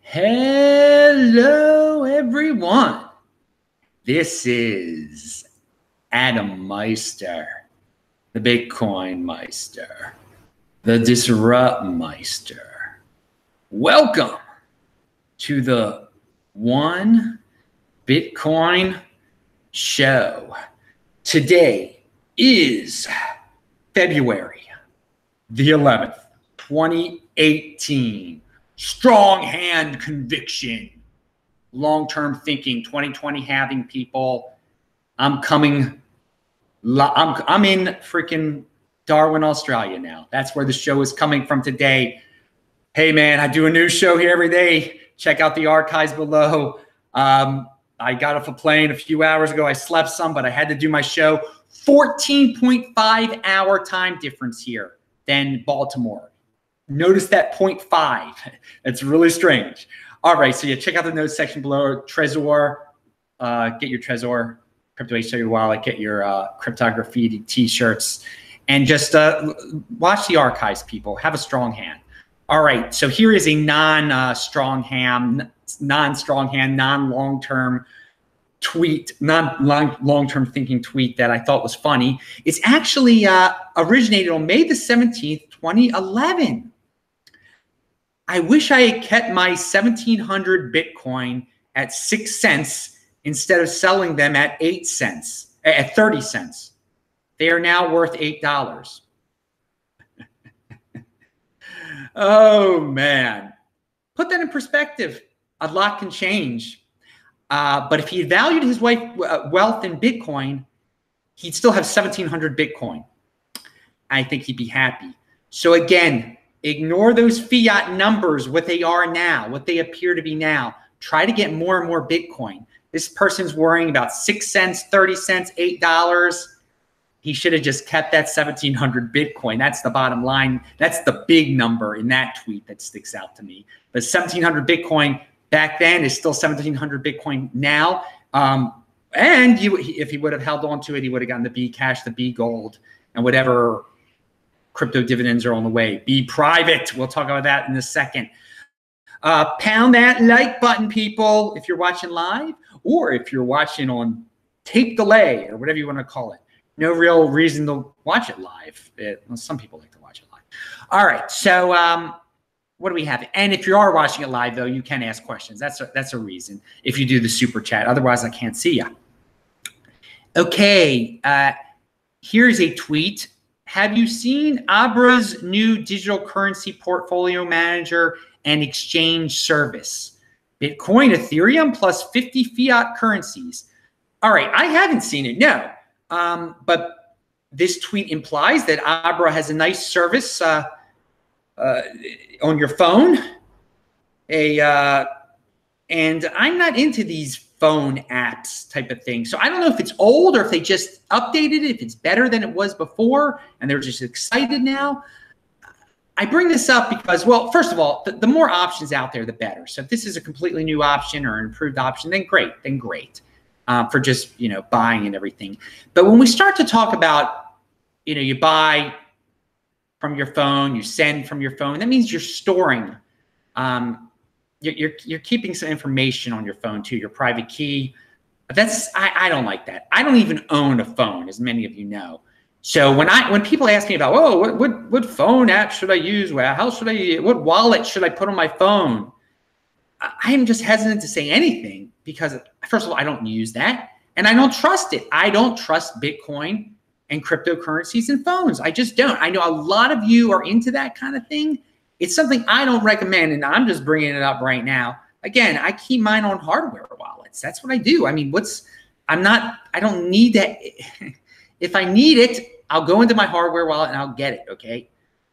Hello, everyone. This is Adam Meister, the Bitcoin Meister, the Disrupt Meister. Welcome to the One Bitcoin Show. Today is February the 11th, 2018. Strong hand conviction, long-term thinking, 2020 having people. I'm in freaking Darwin, Australia now. That's where the show is coming from today. Hey man, I do a new show here every day. Check out the archives below. I got off a plane a few hours ago. I slept some, but I had to do my show. 14.5 hour time difference here than Baltimore. Notice that 0.5. It's really strange. All right, so yeah, check out the notes section below. Trezor, get your Trezor, Crypto Show Your Wallet, get your cryptography t-shirts, and just watch the archives, people. Have a strong hand. All right, so here is a non-long-term tweet, non-long-term thinking tweet that I thought was funny. It's actually originated on May the 17th, 2011. I wish I had kept my 1,700 Bitcoin at 6 cents instead of selling them at 8 cents, at 30 cents. They are now worth $8. Oh, man. Put that in perspective. A lot can change. But if he had valued his wealth in Bitcoin, he'd still have 1,700 Bitcoin. I think he'd be happy. So again, ignore those fiat numbers, what they are now, what they appear to be now. Try to get more and more Bitcoin. This person's worrying about 6 cents, 30 cents, $8. He should have just kept that 1,700 Bitcoin. That's the bottom line. That's the big number in that tweet that sticks out to me. But 1,700 Bitcoin back then is still 1,700 Bitcoin now. And if he would have held on to it, he would have gotten the Bcash, the Bgold, and whatever crypto dividends are on the way. Bprivate. We'll talk about that in a second. Pound that like button, people, if you're watching live, or if you're watching on tape delay or whatever you want to call it. No real reason to watch it live. Some people like to watch it live. All right. So what do we have? And if you are watching it live, though, you can ask questions. That's a reason if you do the super chat. Otherwise, I can't see you. Okay. Here's a tweet. Have you seen Abra's new digital currency portfolio manager and exchange service? Bitcoin, Ethereum, plus 50 fiat currencies. All right, I haven't seen it, no. But this tweet implies that Abra has a nice service on your phone. And I'm not into these phone apps type of thing. So I don't know if it's old or if they just updated it, if it's better than it was before and they're just excited now. I bring this up because, well, first of all, the more options out there, the better. So if this is a completely new option or an improved option, then great, for just, buying and everything. But when we start to talk about, you buy from your phone, you send from your phone, that means you're storing, you're keeping some information on your phone too, your private key. I don't like that. I don't even own a phone, as many of you know. So when people ask me about, oh, what phone app should I use? What wallet should I put on my phone? I am just hesitant to say anything because, first of all, I don't use that and I don't trust it. I don't trust Bitcoin and cryptocurrencies and phones. I just don't. I know a lot of you are into that kind of thing. It's something I don't recommend, and I'm just bringing it up right now. Again, I keep mine on hardware wallets. That's what I do. I mean, I don't need that. If I need it, I'll go into my hardware wallet and I'll get it, okay?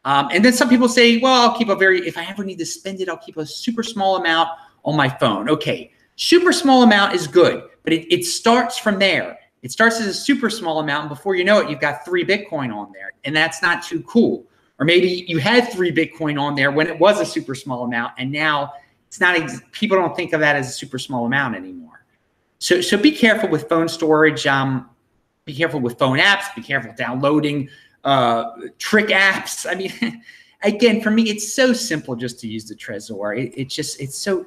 And then some people say, well, I'll keep if I ever need to spend it, I'll keep a super small amount on my phone. Okay, super small amount is good, but it starts from there. It starts as a super small amount, and before you know it, you've got 3 Bitcoin on there, and that's not too cool. Or maybe you had 3 Bitcoin on there when it was a super small amount, and now it's not. People don't think of that as a super small amount anymore. So be careful with phone storage. Be careful with phone apps. Be careful downloading trick apps. I mean, again, for me, it's so simple just to use the Trezor. It's so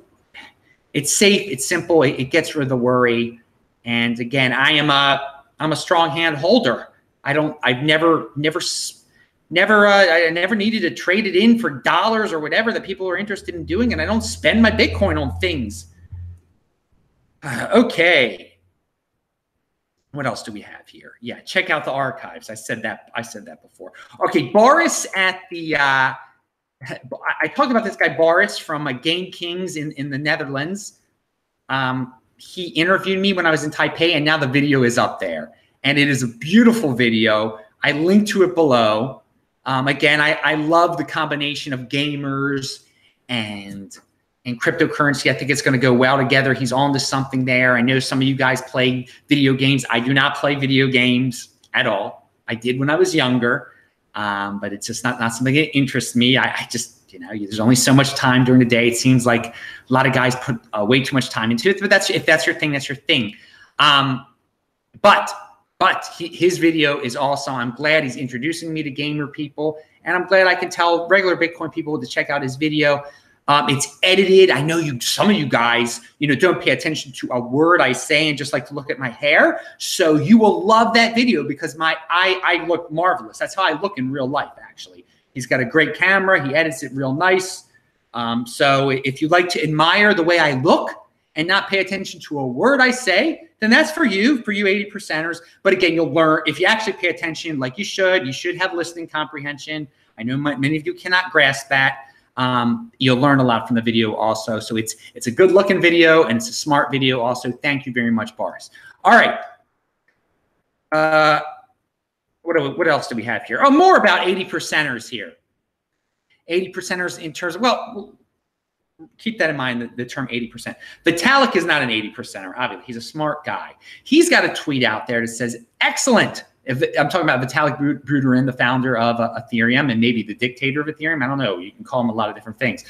It's safe, it's simple, it gets rid of the worry. And again, I'm a strong hand holder. I never needed to trade it in for dollars or whatever that people are interested in doing, and I don't spend my Bitcoin on things. Okay. What else do we have here? Yeah, check out the archives. I said that before. Okay, Boris at the I talked about this guy Boris from Game Kings in the Netherlands. He interviewed me when I was in Taipei, and now the video is up there, and it is a beautiful video. I linked to it below. Again, I love the combination of gamers and cryptocurrency. I think it's going to go well together. He's on to something there. I know some of you guys play video games. I do not play video games at all. I did when I was younger, but it's just not something that interests me. I just, you know, there's only so much time during the day. It seems like a lot of guys put way too much time into it, but if that's your thing, that's your thing. But his video is awesome. I'm glad he's introducing me to gamer people, and I'm glad I can tell regular Bitcoin people to check out his video. It's edited. I know some of you guys, don't pay attention to a word I say and just like to look at my hair. So you will love that video because I look marvelous. That's how I look in real life, actually. He's got a great camera. He edits it real nice. So if you like to admire the way I look and not pay attention to a word I say, then that's for you 80%ers. But again, you'll learn if you actually pay attention like you should. You should have listening comprehension. I know many of you cannot grasp that. You'll learn a lot from the video also. So it's a good looking video and it's a smart video also. Thank you very much, Boris. All right. What else do we have here? Oh, more about 80%ers here. 80%ers in terms of, well, keep that in mind, the term 80%. Vitalik is not an 80%er, obviously. He's a smart guy. He's got a tweet out there that says, excellent. I'm talking about Vitalik Buterin, the founder of Ethereum and maybe the dictator of Ethereum. I don't know. You can call him a lot of different things.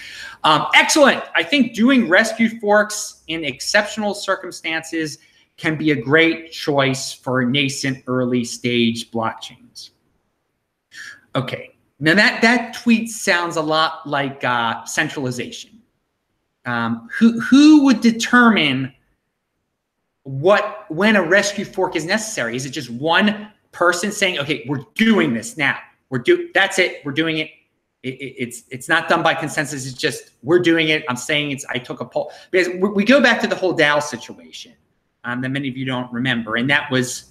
Excellent. I think doing rescue forks in exceptional circumstances can be a great choice for nascent early stage blockchains. Okay. Now that tweet sounds a lot like centralization. Who would determine when a rescue fork is necessary? Is it just one person saying, okay, we're doing this now. That's it. We're doing it. It's not done by consensus. It's just, we're doing it. I'm saying I took a poll. Because we go back to the whole DAO situation that many of you don't remember. And that was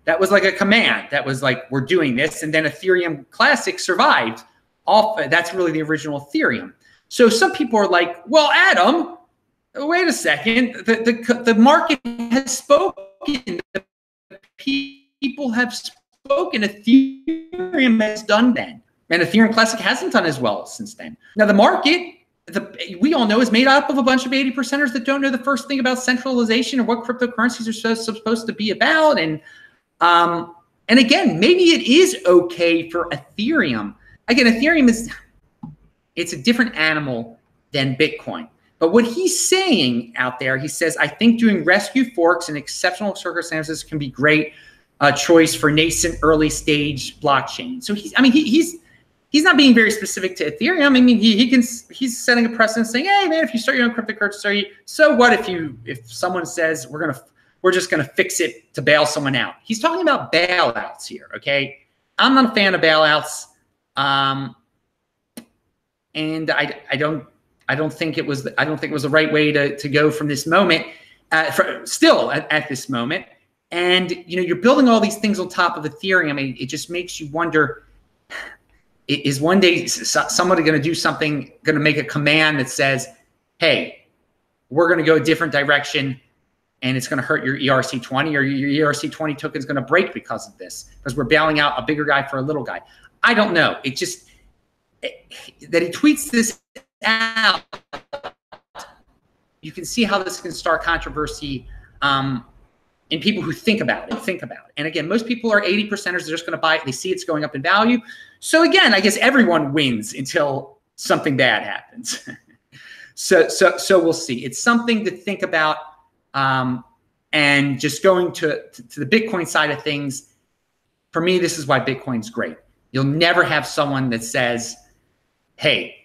like a command. That was like, we're doing this. And then Ethereum Classic survived. That's really the original Ethereum. So some people are like, well, Adam, wait a second. The market has spoken. The people have spoken. Ethereum has done then. And Ethereum Classic hasn't done as well since then. Now, the market, we all know, is made up of a bunch of 80%ers that don't know the first thing about centralization or what cryptocurrencies are supposed to be about. And again, maybe it is okay for Ethereum. Again, Ethereum it's a different animal than Bitcoin. But what he's saying out there, he says, I think doing rescue forks in exceptional circumstances can be great choice for nascent early stage blockchain. So he's not being very specific to Ethereum. I mean, he's setting a precedent saying, hey man, if you start your own cryptocurrency, so what if someone says we're just gonna fix it to bail someone out? He's talking about bailouts here, okay? I'm not a fan of bailouts. And I don't think it was the right way to go from this moment, still at this moment. And you're building all these things on top of Ethereum. I mean, it just makes you wonder: is one day somebody going to do something, going to make a command that says, "Hey, we're going to go a different direction, and it's going to hurt your ERC20, or your ERC20 token is going to break because of this, because we're bailing out a bigger guy for a little guy." I don't know. That he tweets this out, you can see how this can start controversy in people who think about it. And again, most people are 80%ers. They're just going to buy it. They see it's going up in value. So again, I guess everyone wins until something bad happens. So we'll see. It's something to think about. And just going to the Bitcoin side of things, for me, this is why Bitcoin's great. You'll never have someone that says, hey,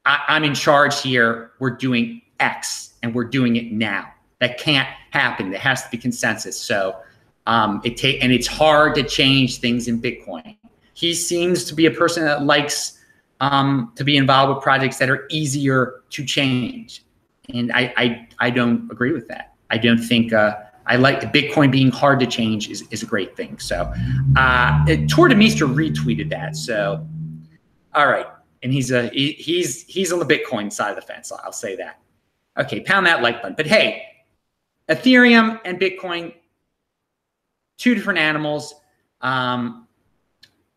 I'm in charge here. We're doing X, and we're doing it now. That can't happen. There has to be consensus. So and it's hard to change things in Bitcoin. He seems to be a person that likes to be involved with projects that are easier to change. And I don't agree with that. I don't think I like the Bitcoin being hard to change is a great thing. So Tour de Meester retweeted that. So all right, and he's on the Bitcoin side of the fence. I'll say that. Okay, pound that like button. But hey, Ethereum and Bitcoin, two different animals.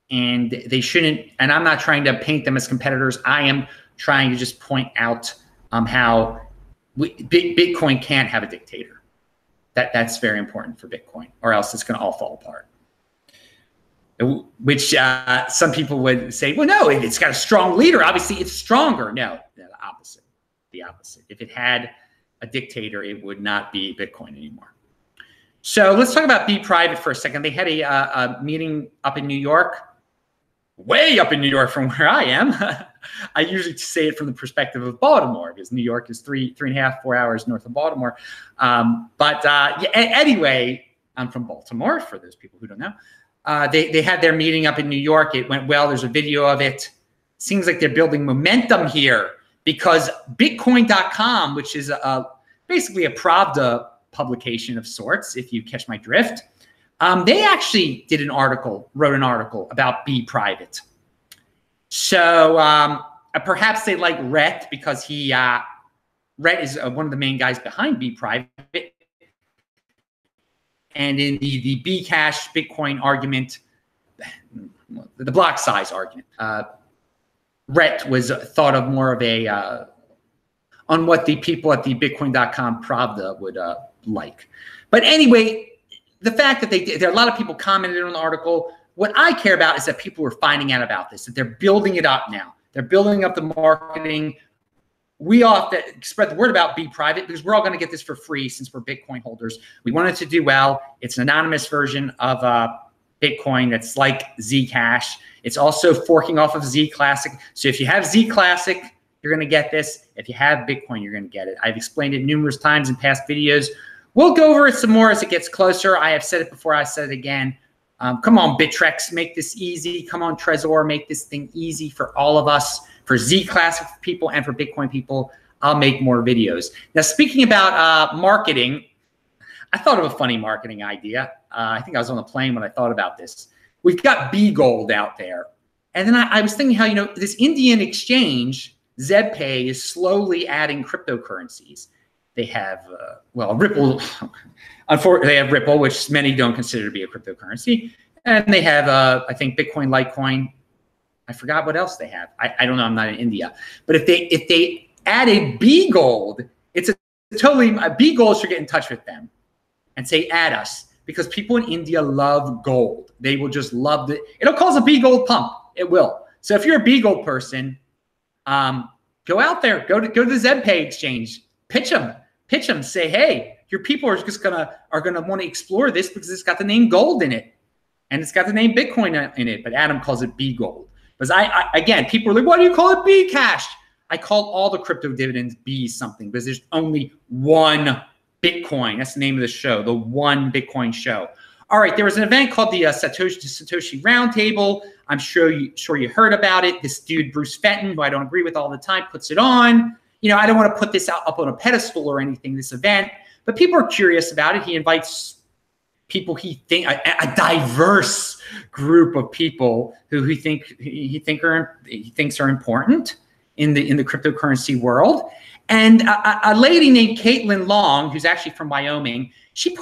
And they shouldn't, and I'm not trying to paint them as competitors. I am trying to just point out how Bitcoin can't have a dictator. That's very important for Bitcoin, or else it's going to all fall apart. Which some people would say, well, no, it's got a strong leader. Obviously, it's stronger. No, the opposite. The opposite. If it had a dictator, it would not be Bitcoin anymore. So let's talk about Bprivate for a second. They had a meeting up in New York, way up in New York from where I am. I usually say it from the perspective of Baltimore, because New York is 3.5, 4 hours north of Baltimore. Anyway, I'm from Baltimore, for those people who don't know. They had their meeting up in New York. It went well. There's a video of it. Seems like they're building momentum here, because Bitcoin.com, which is basically a Pravda publication of sorts, if you catch my drift, they actually wrote an article about Bprivate. So perhaps they like Rhett, because Rhett is one of the main guys behind Bprivate. And in the Bcash Bitcoin argument, the block size argument, Rhett was thought of more of a on what the people at the Bitcoin.com Pravda would like. But anyway, the fact that there are a lot of people commented on the article. What I care about is that people are finding out about this, that they're building it up now. They're building up the marketing. We ought to spread the word about Bprivate, because we're all going to get this for free since we're Bitcoin holders. We want it to do well. It's an anonymous version of Bitcoin that's like Zcash. It's also forking off of Z Classic. So if you have Z Classic, you're going to get this. If you have Bitcoin, you're going to get it. I've explained it numerous times in past videos. We'll go over it some more as it gets closer. I have said it before. I said it again. Come on, Bittrex, make this easy. Come on, Trezor, make this thing easy for all of us, for Z Classic people and for Bitcoin people. I'll make more videos. Now, speaking about marketing, I thought of a funny marketing idea. I think I was on the plane when I thought about this. We've got Bgold out there. And then I was thinking how, this Indian exchange, ZebPay, is slowly adding cryptocurrencies. They have, Ripple. Unfortunately, they have Ripple, which many don't consider to be a cryptocurrency. And they have, I think, Bitcoin, Litecoin. I forgot what else they have. I don't know. I'm not in India. But if they added Bgold, it's totally, Bgold should get in touch with them and say, add us. Because people in India love gold. They will just love it. It'll cause a Bgold pump. It will. So if you're a Bgold person, go out there. Go to the ZebPay exchange. Pitch them. Say, hey, your people are just gonna want to explore this because it's got the name gold in it, and it's got the name Bitcoin in it. But Adam calls it Bgold. Because again, people are like, why do you call it Bcash? I call all the crypto dividends B something, because there's only one Bitcoin. That's the name of the show, the One Bitcoin Show. All right, there was an event called the Satoshi Roundtable. I'm sure you heard about it. This dude, Bruce Fenton, who I don't agree with all the time, puts it on. I don't want to put this up on a pedestal or anything, this event, but people are curious about it. He invites people a diverse group of people who he thinks are important in the cryptocurrency world. And a lady named Caitlin Long, who's actually from Wyoming, she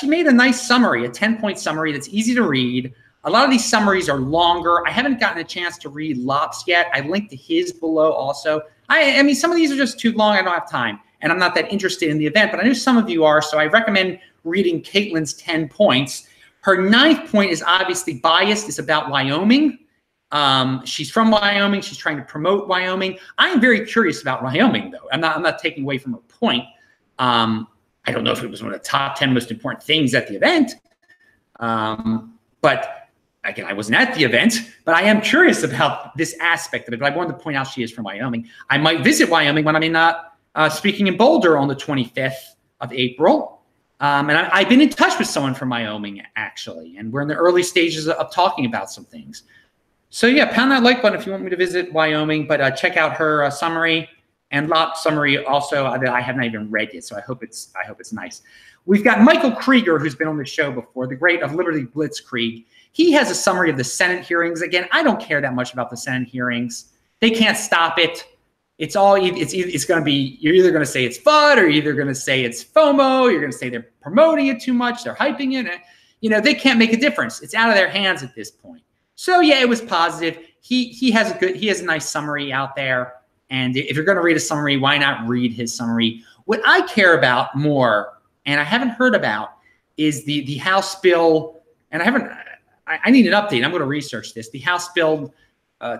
made a nice summary, a 10-point summary that's easy to read. A lot of these summaries are longer. I haven't gotten a chance to read Lop's yet. I linked to his below also. I mean, some of these are just too long. I don't have time, and I'm not that interested in the event, but I know some of you are, so I recommend reading Caitlin's 10 points. Her 9th point is obviously biased. It's about Wyoming. She's from Wyoming. She's trying to promote Wyoming. I'm very curious about Wyoming, though. I'm not taking away from her point. I don't know if it was one of the top 10 most important things at the event, but again, I wasn't at the event, but I am curious about this aspect of it. But I wanted to point out she is from Wyoming. I might visit Wyoming when I'm in speaking in Boulder on the 25th of April. And I've been in touch with someone from Wyoming, actually, and we're in the early stages of talking about some things. So yeah, pound that like button if you want me to visit Wyoming, but check out her summary and lot summary also that I have not even read yet. So I hope it's nice. We've got Michael Krieger, who's been on the show before, the great of Liberty Blitzkrieg. He has a summary of the Senate hearings. Again, I don't care that much about the Senate hearings. They can't stop it. It's going to be, you're either going to say it's FUD, or you're either going to say it's FOMO. You're going to say they're promoting it too much. They're hyping it. You know, they can't make a difference. It's out of their hands at this point. So yeah, it was positive. He has a nice summary out there. And if you're going to read a summary, why not read his summary? What I care about more, and I haven't heard about, is the House bill. And I need an update. I'm going to research this. The House bill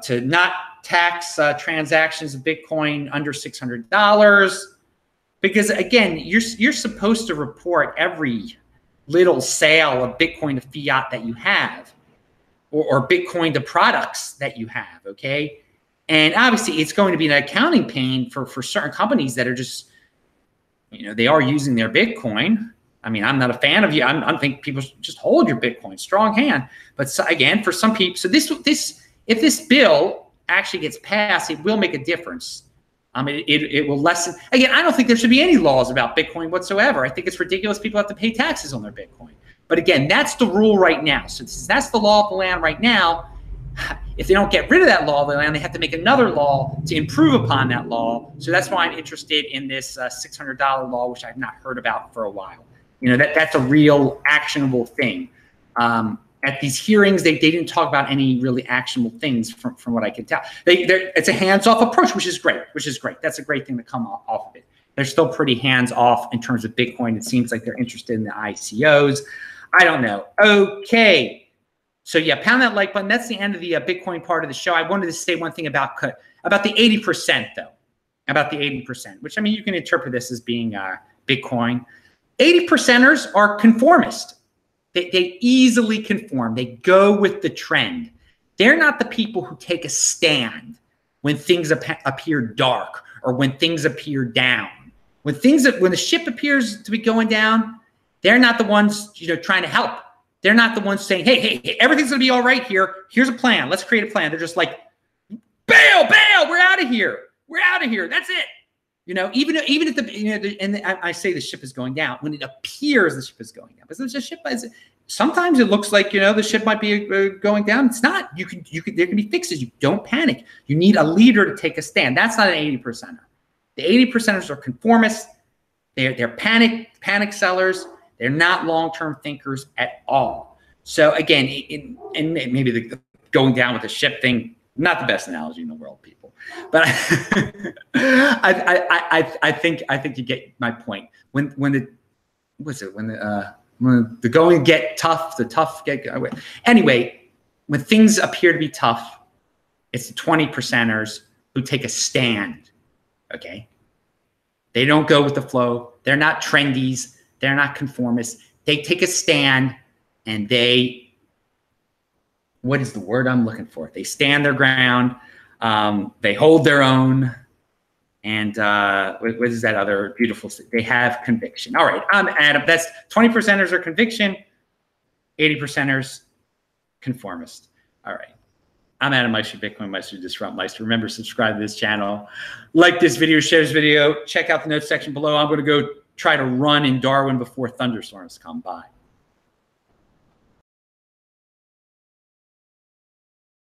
to not tax transactions of Bitcoin under $600, because again, you're supposed to report every little sale of Bitcoin to fiat that you have, or Bitcoin to products that you have. Okay, and obviously it's going to be an accounting pain for certain companies that are just, you know, they are using their Bitcoin. I mean, I'm not a fan of you. I think people should just hold your Bitcoin, strong hand. But so, again, for some people, so if this bill actually gets passed, it will make a difference. It will lessen. Again, I don't think there should be any laws about Bitcoin whatsoever. I think it's ridiculous people have to pay taxes on their Bitcoin. But again, that's the rule right now. So that's the law of the land right now. If they don't get rid of that law of the land, they have to make another law to improve upon that law. So that's why I'm interested in this $600 law, which I've not heard about for a while. You know, that's a real actionable thing. At these hearings, they didn't talk about any really actionable things from what I can tell. It's a hands-off approach, which is great. That's a great thing to come off of it. They're still pretty hands-off in terms of Bitcoin. It seems like they're interested in the ICOs. I don't know. Okay. So yeah, pound that like button. That's the end of the Bitcoin part of the show. I wanted to say one thing about the 80%, though. About the 80%, which, I mean, you can interpret this as being Bitcoin. 80%ers are conformist. They easily conform. They go with the trend. They're not the people who take a stand when things appear dark or when things appear down. When the ship appears to be going down, they're not the ones, you know, trying to help. They're not the ones saying, hey, everything's going to be all right here. Here's a plan. Let's create a plan. They're just like, bail, we're out of here. That's it. You know, even if I say the ship is going down, when it appears the ship is going down, but the ship sometimes it looks like, you know, the ship might be going down. It's not. There can be fixes. You don't panic. You need a leader to take a stand. That's not an 80%er. The 80%ers are conformists. They're panic sellers. They're not long-term thinkers at all. So again, and maybe the going down with the ship thing, not the best analogy in the world, people. But I think you get my point. When the going get tough, the tough get. Anyway, when things appear to be tough, it's the 20%ers who take a stand. Okay, they don't go with the flow. They're not trendies. They're not conformists. They take a stand, and what is the word I'm looking for? They stand their ground. They hold their own. And what is that other beautiful thing? They have conviction. All right, I'm Adam. That's 20%ers are conviction, 80%ers conformist. All right. I'm Adam Meister, Bitcoin Meister, Disrupt Meister. Remember, subscribe to this channel. Like this video, share this video. Check out the notes section below. I'm going to go try to run in Darwin before thunderstorms come by.